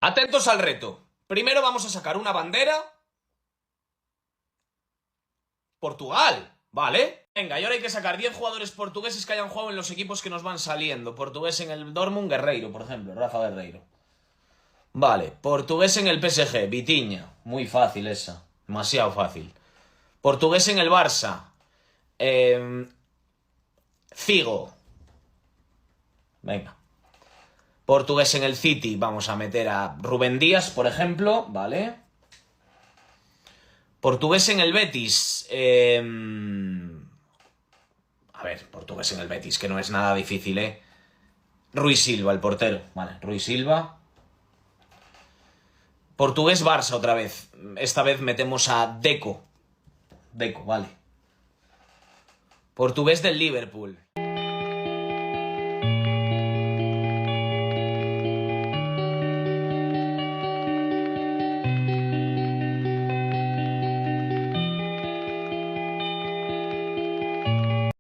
Atentos al reto. Primero vamos a sacar una bandera. Portugal, ¿vale? Venga, y ahora hay que sacar 10 jugadores portugueses que hayan jugado en los equipos que nos van saliendo. Portugués en el Dortmund, Guerreiro, por ejemplo, Rafa Guerreiro. Vale, portugués en el PSG, Vitinha. Muy fácil esa, demasiado fácil. Portugués en el Barça, Figo. Venga. Portugués en el City, vamos a meter a Rubén Díaz, por ejemplo, ¿vale? Portugués en el Betis, a ver, portugués en el Betis, que no es nada difícil, ¿eh? Rui Silva, el portero, vale, Rui Silva. Portugués Barça otra vez, esta vez metemos a Deco. Deco, vale. Portugués del Liverpool.